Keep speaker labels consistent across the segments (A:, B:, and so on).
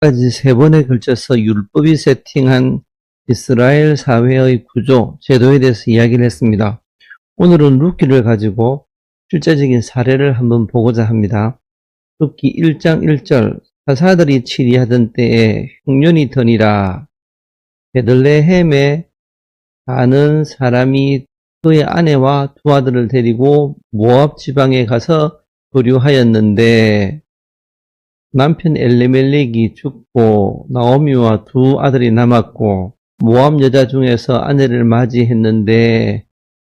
A: 까지 세 번에 걸쳐서 율법이 세팅한 이스라엘 사회의 구조, 제도에 대해서 이야기를 했습니다. 오늘은 룻기를 가지고 실제적인 사례를 한번 보고자 합니다. 룻기 1장 1절 사사들이 치리하던 때에 흉년이 더니라. 베들레헴에 사는 사람이 그의 아내와 두 아들을 데리고 모압 지방에 가서 거류하였는데 남편 엘리멜렉이 죽고 나오미와 두 아들이 남았고 모압 여자 중에서 아내를 맞이했는데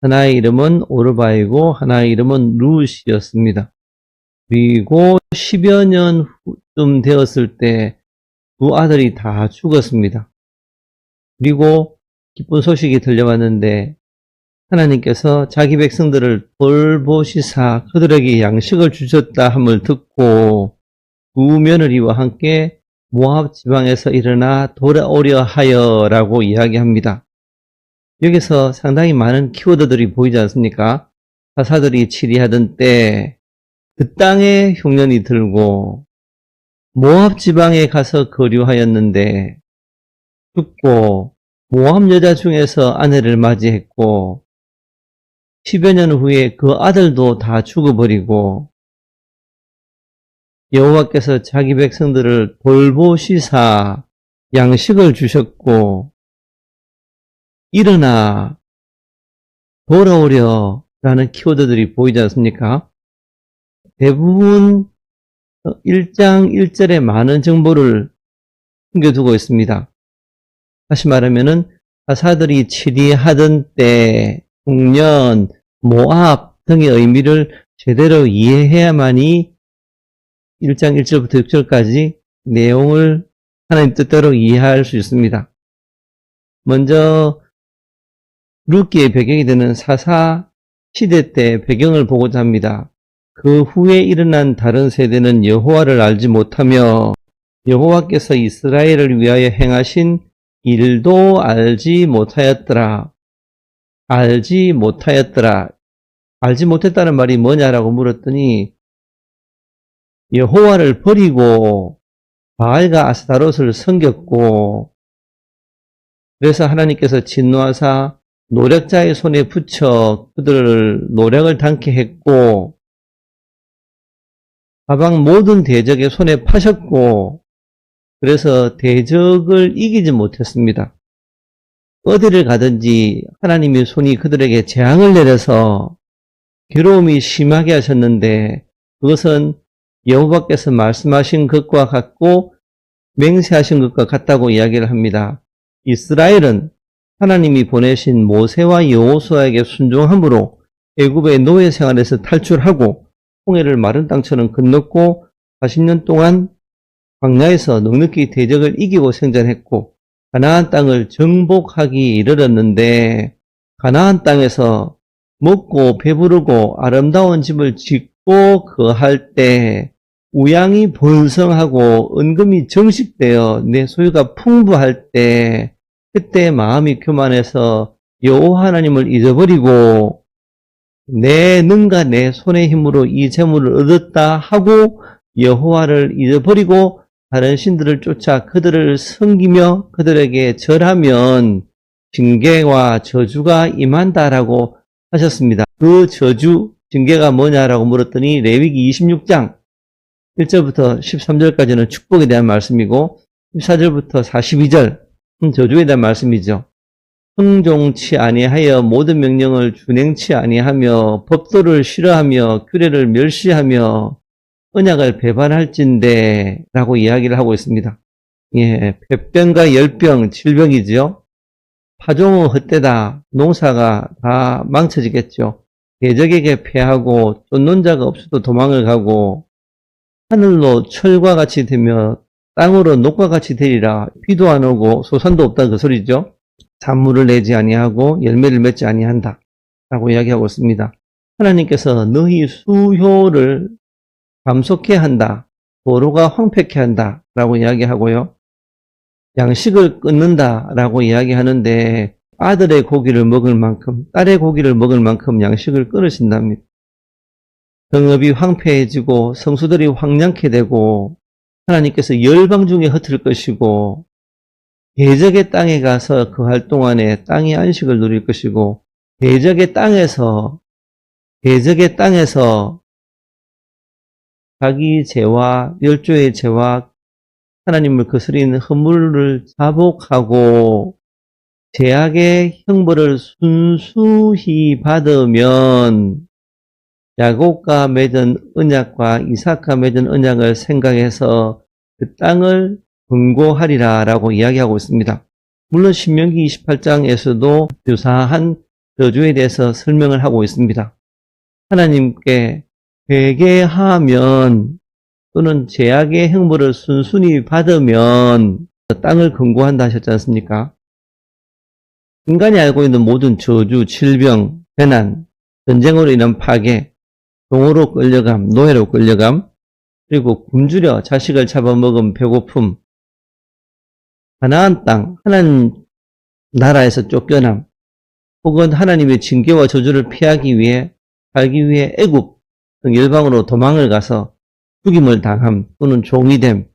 A: 하나의 이름은 오르바이고 하나의 이름은 룻이었습니다. 그리고 10여 년쯤 되었을 때 두 아들이 다 죽었습니다. 그리고 기쁜 소식이 들려왔는데 하나님께서 자기 백성들을 돌보시사 그들에게 양식을 주셨다 함을 듣고 두 며느리와 함께 모압 지방에서 일어나 돌아오려 하여 라고 이야기합니다. 여기서 상당히 많은 키워드들이 보이지 않습니까? 사사들이 치리하던 때 그 땅에 흉년이 들고 모압 지방에 가서 거류하였는데 죽고 모압 여자 중에서 아내를 맞이했고 10여 년 후에 그 아들도 다 죽어버리고 여호와께서 자기 백성들을 돌보시사 양식을 주셨고 일어나 돌아오려 라는 키워드들이 보이지 않습니까? 대부분 1장 1절에 많은 정보를 숨겨두고 있습니다. 다시 말하면은 사사들이 치리하던 때, 흉년, 모압 등의 의미를 제대로 이해해야만이 1장 1절부터 6절까지 내용을 하나님 뜻대로 이해할 수 있습니다. 먼저 룻기의 배경이 되는 사사 시대 때 배경을 보고자 합니다. 그 후에 일어난 다른 세대는 여호와를 알지 못하며 여호와께서 이스라엘을 위하여 행하신 일도 알지 못하였더라. 알지 못했다는 말이 뭐냐라고 물었더니 여호와를 버리고 바알과 아스타롯을 섬겼고 그래서 하나님께서 진노하사 노략자의 손에 붙여 그들을 노략을 당케 했고 하방 모든 대적의 손에 파셨고 그래서 대적을 이기지 못했습니다. 어디를 가든지 하나님의 손이 그들에게 재앙을 내려서 괴로움이 심하게 하셨는데 그것은 여호와께서 말씀하신 것과 같고 맹세하신 것과 같다고 이야기를 합니다. 이스라엘은 하나님이 보내신 모세와 여호수아에게 순종함으로 애굽의 노예 생활에서 탈출하고 홍해를 마른 땅처럼 건넜고 40년 동안 광야에서 넉넉히 대적을 이기고 생존했고 가나안 땅을 정복하기 이르렀는데 가나안 땅에서 먹고 배부르고 아름다운 집을 짓고 거할 때 우양이 번성하고 은금이 정식되어 내 소유가 풍부할 때 그때 마음이 교만해서 여호와 하나님을 잊어버리고 내 능과 내 손의 힘으로 이 재물을 얻었다 하고 여호와를 잊어버리고 다른 신들을 쫓아 그들을 섬기며 그들에게 절하면 징계와 저주가 임한다라고 하셨습니다. 그 저주, 징계가 뭐냐라고 물었더니 레위기 26장 1절부터 13절까지는 축복에 대한 말씀이고 14절부터 42절 저주에 대한 말씀이죠. 흥종치 아니하여 모든 명령을 준행치 아니하며 법도를 싫어하며 규례를 멸시하며 언약을 배반할진대 라고 이야기를 하고 있습니다. 예, 폐병과 열병, 질병이죠. 파종은 헛되다. 농사가 다 망쳐지겠죠. 대적에게 패하고 쫓는 자가 없어도 도망을 가고 하늘로 철과 같이 되며 땅으로 녹과 같이 되리라. 비도 안 오고 소산도 없다 그 소리죠. 산물을 내지 아니하고 열매를 맺지 아니한다 라고 이야기하고 있습니다. 하나님께서 너희 수효를 감속해 한다. 도로가 황폐케 한다 라고 이야기하고요. 양식을 끊는다 라고 이야기하는데 아들의 고기를 먹을 만큼 딸의 고기를 먹을 만큼 양식을 끊으신답니다. 성읍이 황폐해지고 성수들이 황량케 되고 하나님께서 열방 중에 흩을 것이고 대적의 땅에 가서 거할 동안에 땅의 안식을 누릴 것이고 대적의 땅에서 자기 죄와 열조의 죄와 하나님을 거스린 허물을 자복하고 죄악의 형벌을 순수히 받으면 야곱과 맺은 언약과 이삭과 맺은 언약을 생각해서 그 땅을 분고하리라 라고 이야기하고 있습니다. 물론 신명기 28장에서도 유사한 저주에 대해서 설명을 하고 있습니다. 하나님께 회개하면 또는 죄악의 형벌을 순순히 받으면 땅을 건고한다 하셨지 않습니까? 인간이 알고 있는 모든 저주, 질병, 재난, 전쟁으로 인한 파괴, 종으로 끌려감, 노예로 끌려감, 그리고 굶주려 자식을 잡아먹은 배고픔, 가나안 땅, 하나님 나라에서 쫓겨남, 혹은 하나님의 징계와 저주를 피하기 위해 살기 위해 애굽 등 열방으로 도망을 가서 죽임을 당함 또는 종이됨.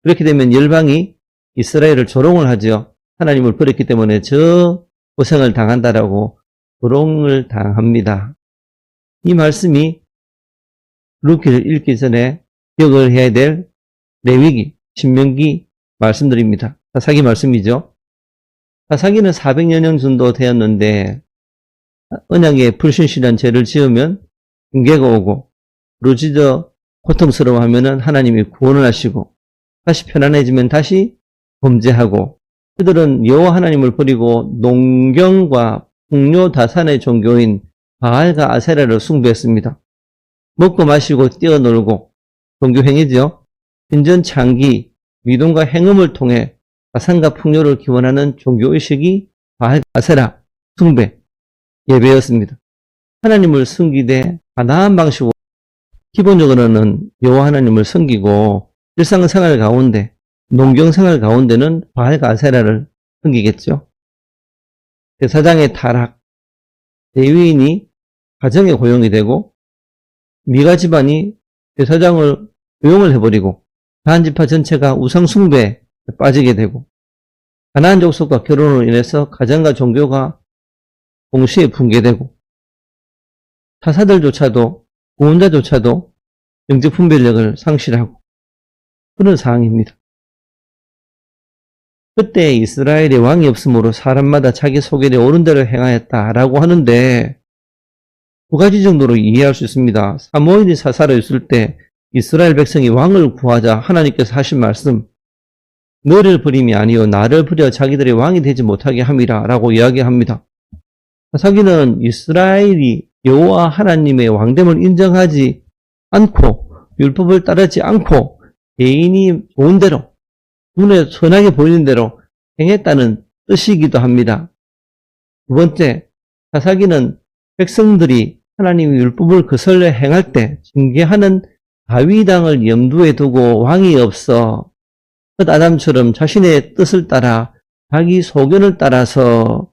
A: 그렇게 되면 열방이 이스라엘을 조롱을 하죠. 하나님을 버렸기 때문에 저 고생을 당한다라고 조롱을 당합니다. 이 말씀이 루키를 읽기 전에 기억을 해야 될 레위기, 신명기 말씀드립니다. 사사기 말씀이죠. 사사기는 400여 년 정도 되었는데 언약에 불신실한 죄를 지으면 징계가 오고 부르짖어 고통스러워하면 하나님이 구원을 하시고 다시 편안해지면 다시 범죄하고 그들은 여호와 하나님을 버리고 농경과 풍요 다산의 종교인 바알과 아세라를 숭배했습니다. 먹고 마시고 뛰어놀고 종교행위죠. 신전 창기, 미동과 행음을 통해 다산과 풍요를 기원하는 종교의식이 바알, 아세라, 숭배, 예배였습니다. 하나님을 섬기되 가나안 방식으로 기본적으로는 여호와 하나님을 섬기고 일상생활 가운데 농경생활 가운데는 바알과 아세라를 섬기겠죠. 제사장의 타락, 레위인이 가정에 고용이 되고 미가 집안이 제사장을 고용을 해버리고 다한 지파 전체가 우상 숭배에 빠지게 되고 가나안 족속과 결혼으로 인해서 가정과 종교가 동시에 붕괴되고 사사들조차도 구원자조차도 영적 분별력을 상실하고 그런 상황입니다. 그때 이스라엘의 왕이 없으므로 사람마다 자기 소견에 옳은 대로 행하였다라고 하는데 두 가지 정도로 이해할 수 있습니다. 사무엘이 사사로 있을 때 이스라엘 백성이 왕을 구하자 하나님께서 하신 말씀 너를 버림이 아니요 나를 버려 자기들의 왕이 되지 못하게 함이라 라고 이야기합니다. 사사기는 이스라엘이 여호와 하나님의 왕됨을 인정하지 않고 율법을 따르지 않고 개인이 좋은 대로 눈에 선하게 보이는 대로 행했다는 뜻이기도 합니다. 두 번째, 사사기는 백성들이 하나님의 율법을 거슬러 행할 때 징계하는 다윗왕을 염두에 두고 왕이 없어 첫 아담처럼 자신의 뜻을 따라 자기 소견을 따라서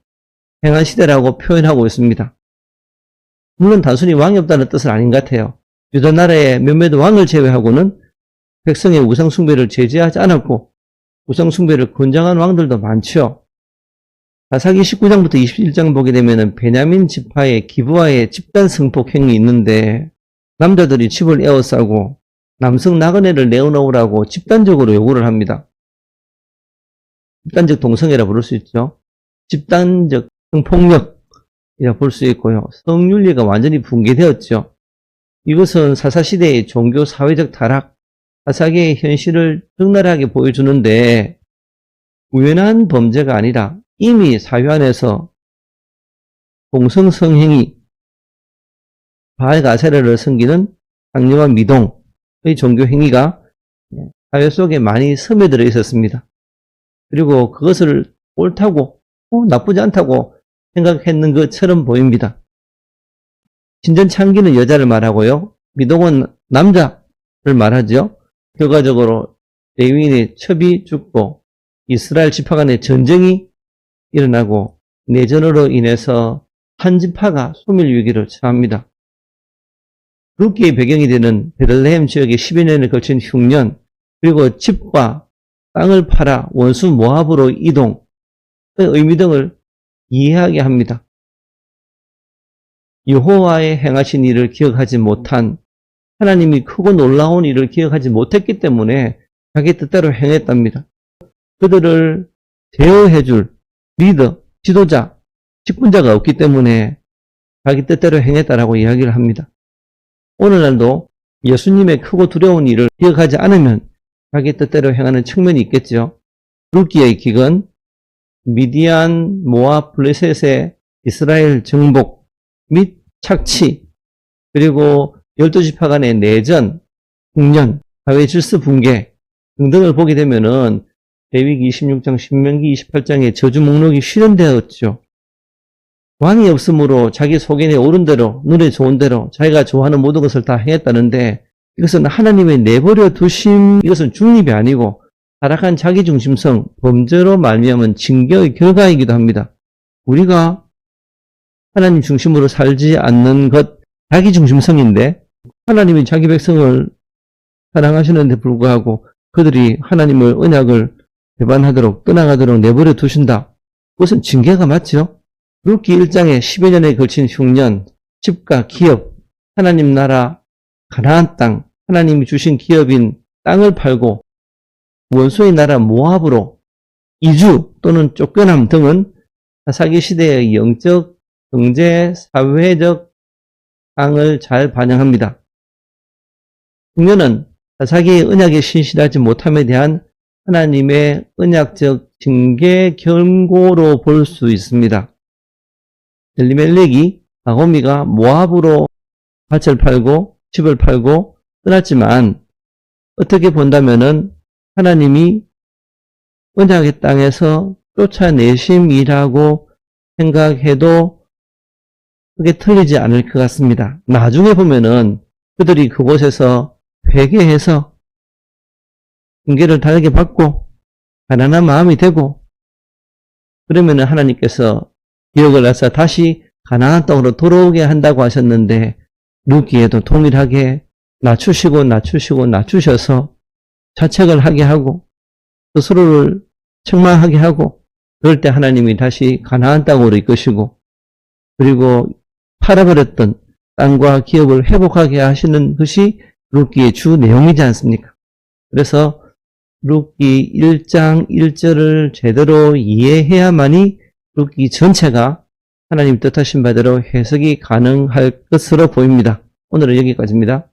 A: 행한 시대라고 표현하고 있습니다. 물론 단순히 왕이 없다는 뜻은 아닌 것 같아요. 유다 나라의 몇몇 왕을 제외하고는 백성의 우상 숭배를 제재하지 않았고 우상 숭배를 권장한 왕들도 많죠. 사사기 19장부터 21장 보게 되면 베냐민 지파의 기브아의 집단 성폭 행위 있는데 남자들이 집을 에워싸고 남성 나그네를 내어놓으라고 집단적으로 요구를 합니다. 집단적 동성애라 부를 수 있죠. 집단적 성폭력이라 볼 수 있고요. 성윤리가 완전히 붕괴되었죠. 이것은 사사시대의 종교 사회적 타락, 사사기의 현실을 적나라하게 보여주는데 우연한 범죄가 아니라 이미 사회 안에서 동성성행위, 바알과 아세라를 섬기는 악령과 미동의 종교행위가 사회 속에 많이 스며들어 있었습니다. 그리고 그것을 옳다고 나쁘지 않다고 생각했는 것처럼 보입니다. 신전 창기는 여자를 말하고요. 미동은 남자를 말하죠. 결과적으로 레위인의 첩이 죽고 이스라엘 지파 간의 전쟁이 일어나고 내전으로 인해서 한 지파가 소멸 위기를 처합니다. 룻기의 배경이 되는 베들레헴 지역의 10여 년에 걸친 흉년, 그리고 집과 땅을 팔아 원수 모압으로 이동, 그 의미 등을 이해하게 합니다. 여호와의 행하신 일을 기억하지 못한, 하나님이 크고 놀라운 일을 기억하지 못했기 때문에 자기 뜻대로 행했답니다. 그들을 제어해줄 리더, 지도자, 직분자가 없기 때문에 자기 뜻대로 행했다라고 이야기를 합니다. 오늘날도 예수님의 크고 두려운 일을 기억하지 않으면 자기 뜻대로 행하는 측면이 있겠죠. 룻기의 기근, 미디안, 모압, 블레셋의 이스라엘 정복 및 착취, 그리고 12지파 간의 내전, 흉년, 사회 질서 붕괴 등등을 보게 되면은 레위기 26장, 신명기 28장의 저주 목록이 실현되었죠. 왕이 없으므로 자기 속인에 오른 대로, 눈에 좋은 대로 자기가 좋아하는 모든 것을 다 행했다는데, 이것은 하나님의 내버려 두심, 이것은 중립이 아니고 타락한 자기중심성, 범죄로 말미암은 징계의 결과이기도 합니다. 우리가 하나님 중심으로 살지 않는 것, 자기중심성인데, 하나님이 자기 백성을 사랑하시는데 불구하고 그들이 하나님의 언약을 배반하도록, 떠나가도록 내버려 두신다. 그것은 징계가 맞죠? 룻기 1장에 10여 년에 걸친 흉년, 집과 기업, 하나님 나라, 가나안 땅, 하나님이 주신 기업인 땅을 팔고 원수의 나라 모압으로 이주 또는 쫓겨남 등은 사사기 시대의 영적, 경제, 사회적 상을 잘 반영합니다. 흉년은 사사기의 언약에 신실하지 못함에 대한 하나님의 언약적 징계 경고로 볼 수 있습니다. 엘리멜렉이 나고미가 모압으로 밭을 팔고 집을 팔고 떠났지만, 어떻게 본다면은 하나님이 언약의 땅에서 쫓아내심이라고 생각해도 그게 틀리지 않을 것 같습니다. 나중에 보면은 그들이 그곳에서 회개해서 징계를 다르게 받고 가난한 마음이 되고, 그러면은 하나님께서 기억을 해서 다시 가나안 땅으로 돌아오게 한다고 하셨는데, 룻기에도 동일하게 낮추셔서 자책을 하게 하고 스스로를 책망하게 하고, 그럴 때 하나님이 다시 가나안 땅으로 이끄시고, 그리고 팔아버렸던 땅과 기업을 회복하게 하시는 것이 룻기의 주 내용이지 않습니까? 그래서 룻기 1장 1절을 제대로 이해해야만이 룻기 전체가 하나님 뜻하신 바대로 해석이 가능할 것으로 보입니다. 오늘은 여기까지입니다.